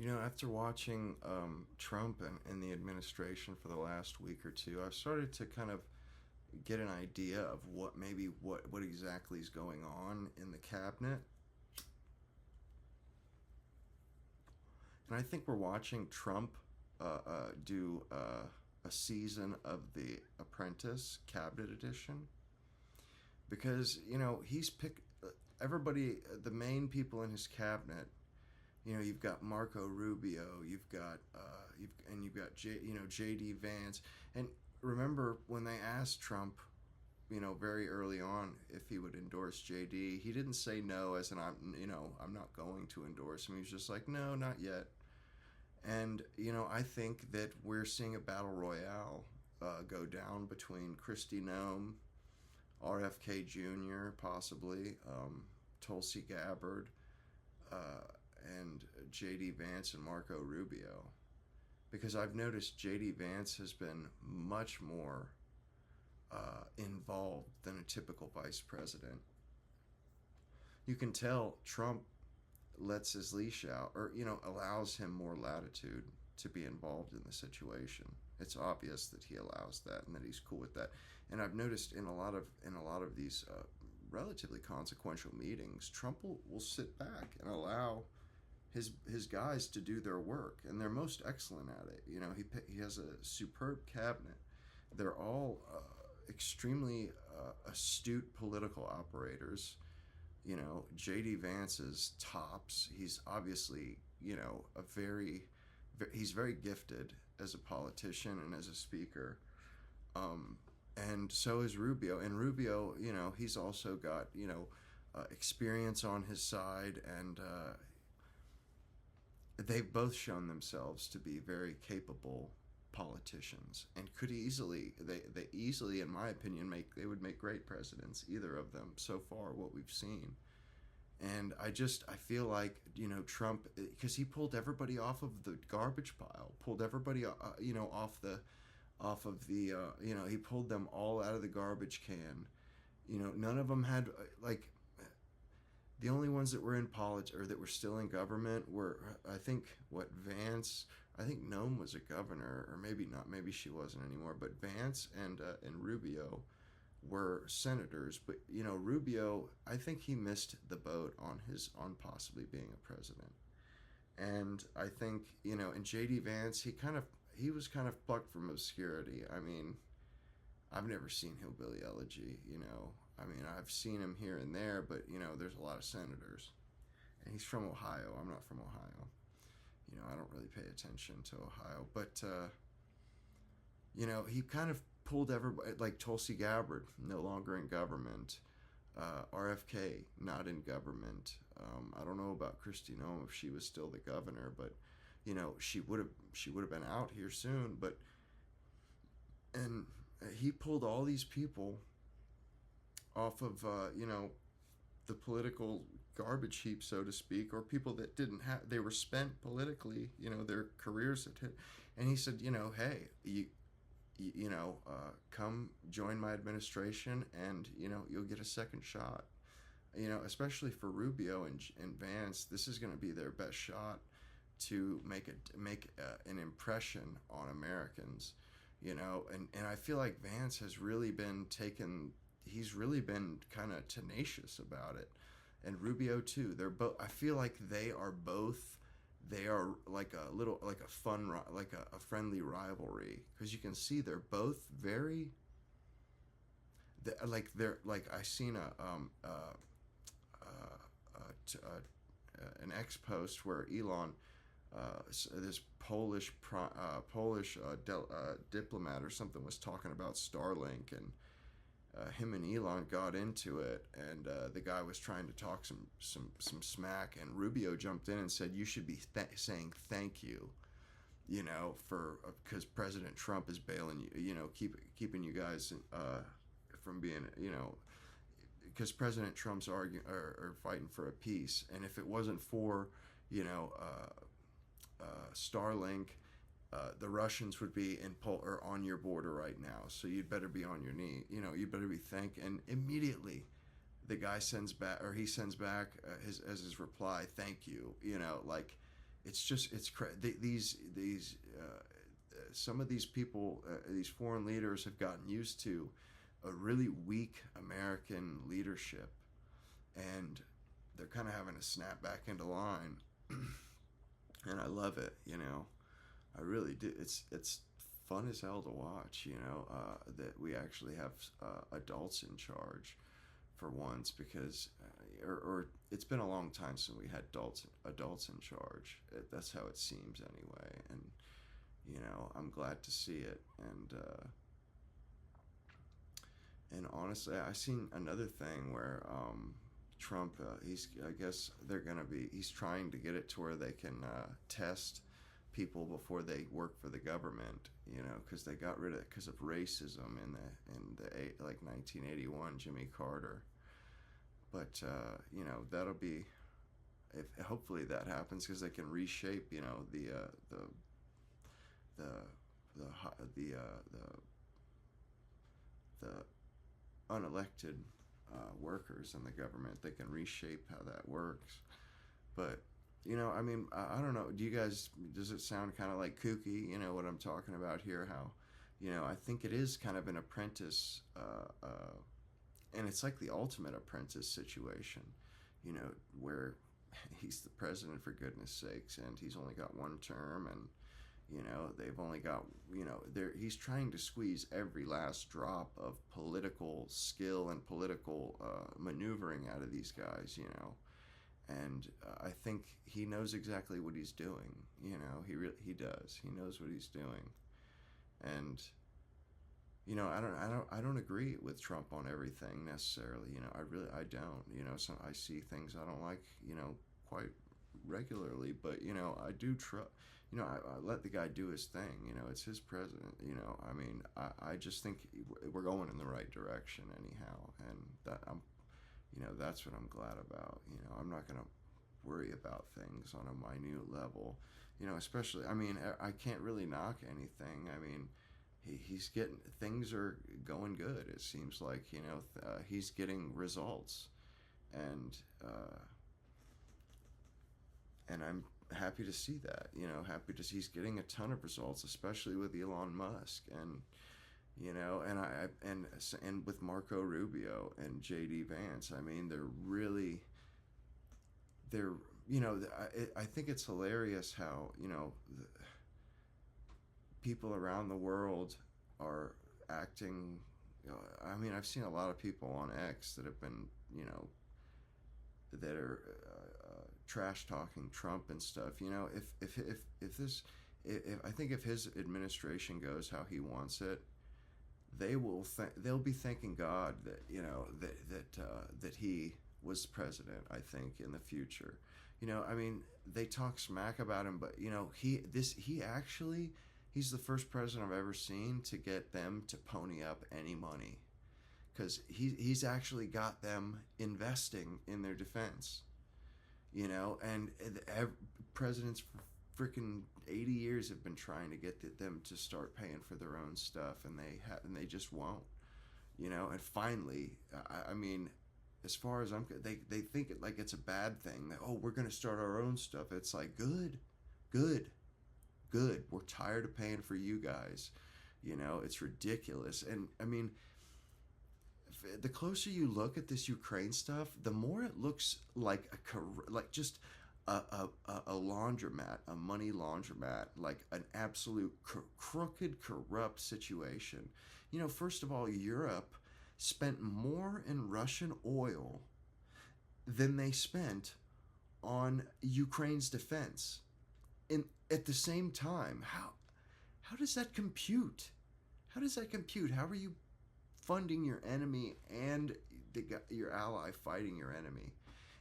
After watching Trump and the administration for the last week or two, I've started to kind of get an idea of what exactly is going on in the cabinet. And I think we're watching Trump do a season of the Apprentice Cabinet Edition because he's picked everybody, the main people in his cabinet. You've got Marco Rubio, you've got JD Vance, and remember when they asked Trump, very early on if he would endorse JD, he didn't say no as in I'm not going to endorse him. He was just like, no, not yet. And I think that we're seeing a battle royale go down between Kristi Noem, RFK Jr., possibly Tulsi Gabbard, uh, and JD Vance and Marco Rubio. Because I've noticed JD Vance has been much more involved than a typical vice president. You can tell Trump lets his leash out, or allows him more latitude to be involved in the situation. It's obvious that he allows that and that he's cool with that. And I've noticed in a lot of these relatively consequential meetings, Trump will sit back and allow his guys to do their work, and they're most excellent at it. He has a superb cabinet. They're all extremely astute political operators. JD Vance is tops. He's obviously he's very gifted as a politician and as a speaker. And so is Rubio. And Rubio, he's also got experience on his side, and they've both shown themselves to be very capable politicians and could easily they easily, in my opinion, they would make great presidents, either of them, so far what we've seen. And I feel like Trump, because he pulled everybody off of the garbage pile, pulled everybody off of the he pulled them all out of the garbage can. None of them had like, the only ones that were in politics or that were still in government were, I think, Vance. I think Noem was a governor, or maybe not. Maybe she wasn't anymore. But Vance and Rubio were senators. But Rubio, I think he missed the boat on possibly being a president. And I think and JD Vance, he was kind of plucked from obscurity. I mean, I've never seen Hillbilly Elegy. I mean, I've seen him here and there, but there's a lot of senators, and he's from Ohio. I'm not from Ohio. I don't really pay attention to Ohio, but he kind of pulled everybody, like Tulsi Gabbard, no longer in government. RFK, not in government. I don't know about Kristi Noem if she was still the governor, but she would have been out here soon. And he pulled all these people off of the political garbage heap, so to speak, or people that didn't have, they were spent politically, their careers had hit. And he said, hey, come join my administration, and you'll get a second shot. Especially for Rubio and Vance, this is going to be their best shot to make an impression on Americans. And I feel like Vance has really been he's really been kind of tenacious about it, and Rubio too. They're both, I feel like they are like a fun, like a friendly rivalry, because you can see they're both very, I seen an X post where Elon, this Polish diplomat or something, was talking about Starlink, and him and Elon got into it, and the guy was trying to talk some smack, and Rubio jumped in and said, you should be saying thank you, for because President Trump is bailing you, keeping you guys from being, because President Trump's arguing or fighting for a peace, and if it wasn't for Starlink, the Russians would be or on your border right now. So you'd better be on your knee. You'd better be and immediately, the guy sends back his reply, thank you. Like, These some of these people, these foreign leaders, have gotten used to a really weak American leadership, and they're kind of having to snap back into line. And I love it, you know. I really do. It's fun as hell to watch, you know, that we actually have adults in charge for once, because or it's been a long time since we had adults in charge. That's how it seems anyway, and you know, I'm glad to see it. And honestly, I seen another thing where Trump, I guess he's trying to get it to where they can test people before they work for the government, you know, because they got rid of it because of racism in the like 1981 Jimmy Carter. But you know, that'll be, if hopefully that happens, because they can reshape, you know, the unelected workers in the government. They can reshape how that works. But you know, I mean, I don't know. Does it sound kind of like kooky? You know what I'm talking about here? How, you know, I think it is kind of an apprentice, and it's like the ultimate apprentice situation, you know, where he's the president, for goodness sakes, and he's only got one term, and you know, they've only got, you know, he's trying to squeeze every last drop of political skill and political maneuvering out of these guys, you know. And I think he knows exactly what he's doing. You know, he does. He knows what he's doing. And you know, I don't agree with Trump on everything necessarily. You know, I don't. You know, so I see things I don't like, you know, quite regularly. But you know, I do trust. You know, I let the guy do his thing. You know, it's his president. You know, I mean, I just think we're going in the right direction anyhow, and that you know, that's what I'm glad about. You know, I'm not going to worry about things on a minute level. You know, especially, I mean, I can't really knock anything. I mean, he's getting, things are going good. It seems like, you know, he's getting results, and I'm happy to see that. You know, he's getting a ton of results, especially with Elon Musk, and you know, and with Marco Rubio and JD Vance. I mean, you know, I think it's hilarious how, you know, people around the world are acting. You know, I mean, I've seen a lot of people on X that have been, you know, that are trash talking Trump and stuff. You know, if I think if his administration goes how he wants it, they'll be thanking God that, you know, that he was president. I think in the future, you know, I mean, they talk smack about him, but you know, he's the first president I've ever seen to get them to pony up any money, because he's actually got them investing in their defense, you know, and presidents for freaking 80 years have been trying to get them to start paying for their own stuff, and they just won't, you know. And finally, I mean, as far as they think it like it's a bad thing that, oh, we're gonna start our own stuff. It's like, good. We're tired of paying for you guys, you know. It's ridiculous. And I mean, the closer you look at this Ukraine stuff, the more it looks like just a laundromat, a money laundromat, like an absolute crooked, corrupt situation. You know, first of all, Europe spent more in Russian oil than they spent on Ukraine's defense. And at the same time, how does that compute? How does that compute? How are you funding your enemy and your ally fighting your enemy?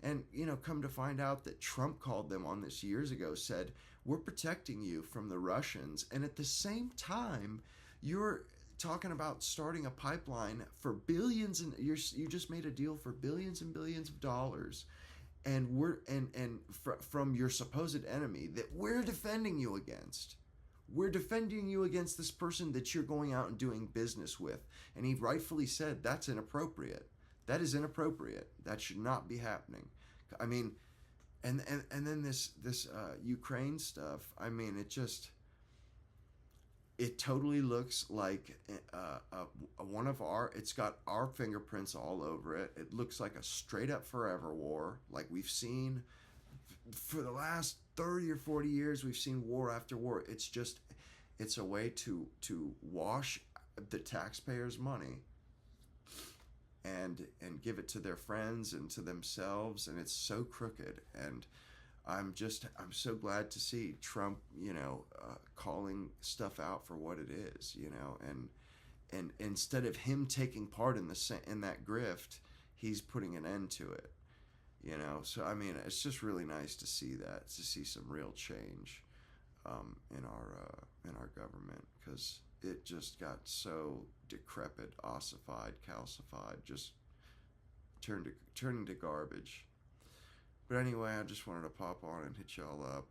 And, you know, come to find out that Trump called them on this years ago, said, we're protecting you from the Russians. And at the same time, you're talking about starting a pipeline for billions, and you just made a deal for billions and billions of dollars. And from your supposed enemy that we're defending you against. We're defending you against this person that you're going out and doing business with. And he rightfully said that's inappropriate. That is inappropriate. That should not be happening. I mean, And then this Ukraine stuff. I mean, it totally looks like one of our. It's got our fingerprints all over it. It looks like a straight up forever war, like we've seen for the last 30 or 40 years. We've seen war after war. It's a way to wash the taxpayers' money and give it to their friends and to themselves, and it's so crooked. And I'm so glad to see Trump, calling stuff out for what it is, and instead of him taking part in that grift, he's putting an end to it, So I mean, it's just really nice to see some real change in our government, because it just got so decrepit, ossified, calcified, just turned into garbage. But anyway, I just wanted to pop on and hit y'all up,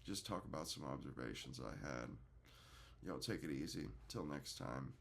just talk about some observations I had. Y'all take it easy. Till next time.